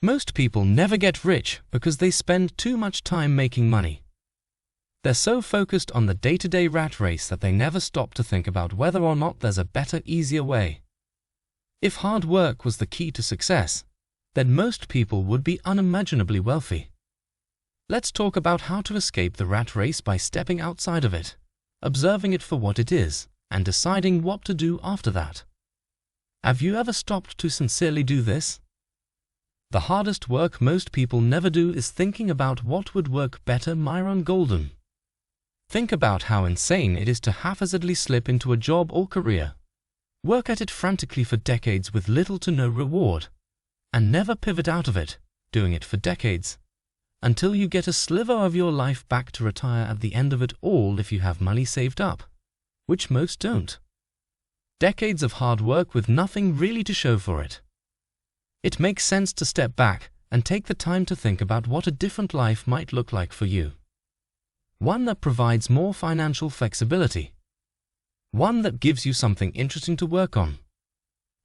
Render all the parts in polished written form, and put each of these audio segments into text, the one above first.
Most people never get rich because they spend too much time making money. They're so focused on the day-to-day rat race that they never stop to think about whether or not there's a better, easier way. If hard work was the key to success, then most people would be unimaginably wealthy. Let's talk about how to escape the rat race by stepping outside of it, observing it for what it is, and deciding what to do after that. Have you ever stopped to sincerely do this? The hardest work most people never do is thinking about what would work better. Myron Golden. Think about how insane it is to haphazardly slip into a job or career, work at it frantically for decades with little to no reward, and never pivot out of it, doing it for decades, until you get a sliver of your life back to retire at the end of it all if you have money saved up, which most don't. Decades of hard work with nothing really to show for it. It makes sense to step back and take the time to think about what a different life might look like for you. One that provides more financial flexibility. One that gives you something interesting to work on.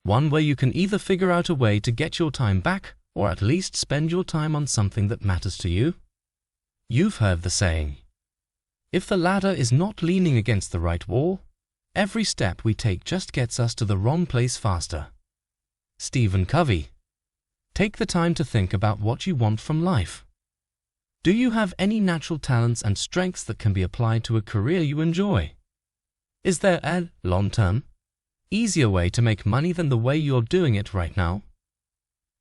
One where you can either figure out a way to get your time back or at least spend your time on something that matters to you. You've heard the saying, if the ladder is not leaning against the right wall, every step we take just gets us to the wrong place faster. Stephen Covey. Take the time to think about what you want from life. Do you have any natural talents and strengths that can be applied to a career you enjoy? Is there a long-term, easier way to make money than the way you're doing it right now?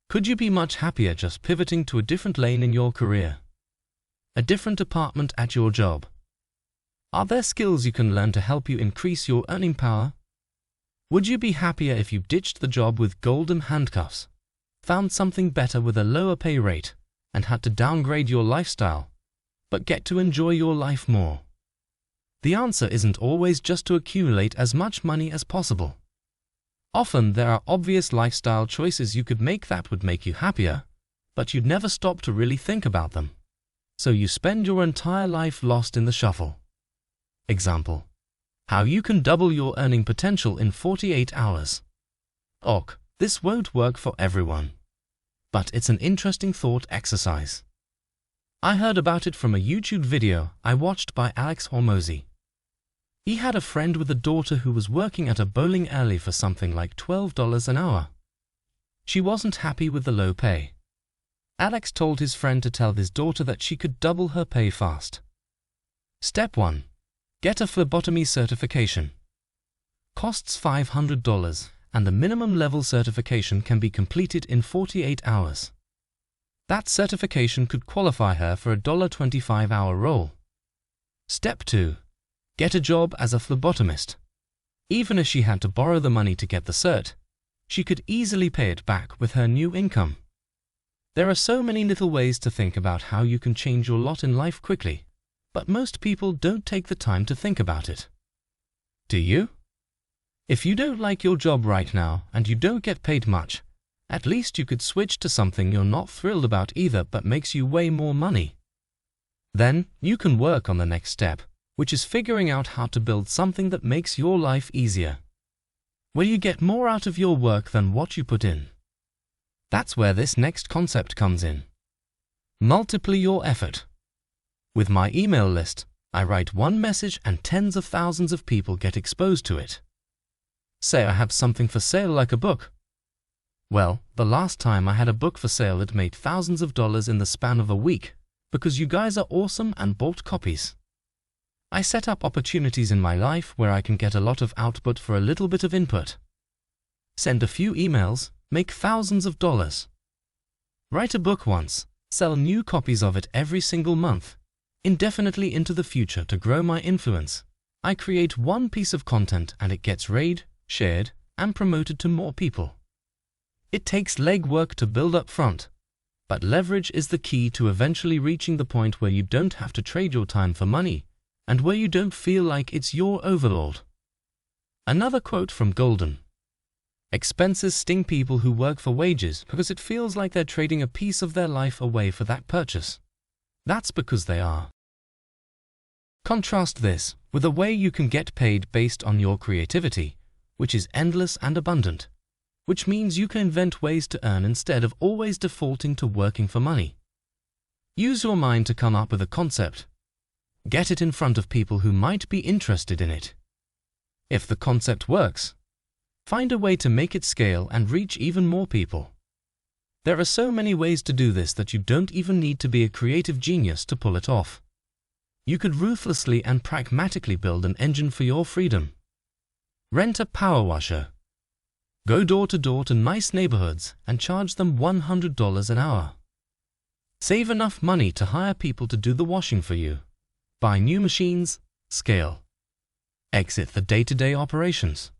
Could you be much happier just pivoting to a different lane in your career? A different department at your job? Are there skills you can learn to help you increase your earning power? Would you be happier if you ditched the job with golden handcuffs, found something better with a lower pay rate, and had to downgrade your lifestyle, but get to enjoy your life more? The answer isn't always just to accumulate as much money as possible. Often there are obvious lifestyle choices you could make that would make you happier, but you'd never stop to really think about them. So you spend your entire life lost in the shuffle. Example: how you can double your earning potential in 48 hours. This won't work for everyone, but it's an interesting thought exercise. I heard about it from a YouTube video I watched by Alex Hormozi. He had a friend with a daughter who was working at a bowling alley for something like $12 an hour. She wasn't happy with the low pay. Alex told his friend to tell his daughter that she could double her pay fast. Step 1. Get a phlebotomy certification. Costs $500, and the minimum level certification can be completed in 48 hours. That certification could qualify her for a $25 hour role. Step 2. Get a job as a phlebotomist. Even if she had to borrow the money to get the cert, she could easily pay it back with her new income. There are so many little ways to think about how you can change your lot in life quickly, but most people don't take the time to think about it. Do you? If you don't like your job right now and you don't get paid much, at least you could switch to something you're not thrilled about either but makes you way more money. Then you can work on the next step, which is figuring out how to build something that makes your life easier, where you get more out of your work than what you put in. That's where this next concept comes in. Multiply your effort. With my email list, I write one message and tens of thousands of people get exposed to it. Say I have something for sale like a book. Well, the last time I had a book for sale, it made thousands of dollars in the span of a week because you guys are awesome and bought copies. I set up opportunities in my life where I can get a lot of output for a little bit of input. Send a few emails, make thousands of dollars. Write a book once, sell new copies of it every single month, indefinitely into the future to grow my influence. I create one piece of content and it gets read, shared, and promoted to more people. It takes legwork to build up front, but leverage is the key to eventually reaching the point where you don't have to trade your time for money, and where you don't feel like it's your overlord. Another quote from Golden: expenses sting people who work for wages because it feels like they're trading a piece of their life away for that purchase. That's because they are. Contrast this with a way you can get paid based on your creativity, which is endless and abundant, which means you can invent ways to earn instead of always defaulting to working for money. Use your mind to come up with a concept. Get it in front of people who might be interested in it. If the concept works, find a way to make it scale and reach even more people. There are so many ways to do this that you don't even need to be a creative genius to pull it off. You could ruthlessly and pragmatically build an engine for your freedom. Rent a power washer. Go door to door to nice neighborhoods and charge them $100 an hour. Save enough money to hire people to do the washing for you. Buy new machines, scale. Exit the day-to-day operations.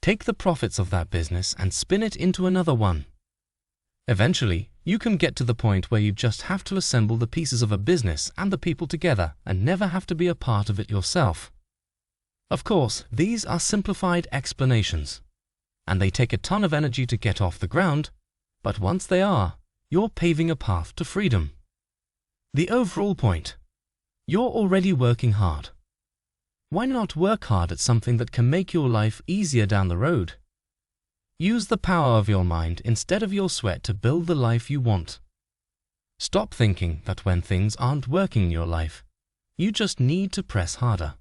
Take the profits of that business and spin it into another one. Eventually, you can get to the point where you just have to assemble the pieces of a business and the people together and never have to be a part of it yourself. Of course, these are simplified explanations, and they take a ton of energy to get off the ground, but once they are, you're paving a path to freedom. The overall point: you're already working hard. Why not work hard at something that can make your life easier down the road? Use the power of your mind instead of your sweat to build the life you want. Stop thinking that when things aren't working in your life, you just need to press harder.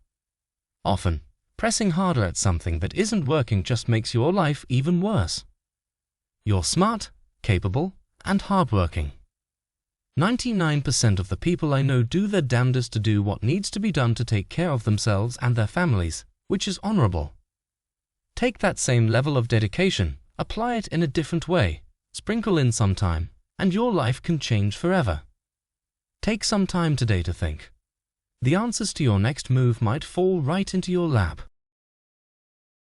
Often, pressing harder at something that isn't working just makes your life even worse. You're smart, capable, and hardworking. 99% of the people I know do their damnedest to do what needs to be done to take care of themselves and their families, which is honorable. Take that same level of dedication, apply it in a different way, sprinkle in some time, and your life can change forever. Take some time today to think. The answers to your next move might fall right into your lap.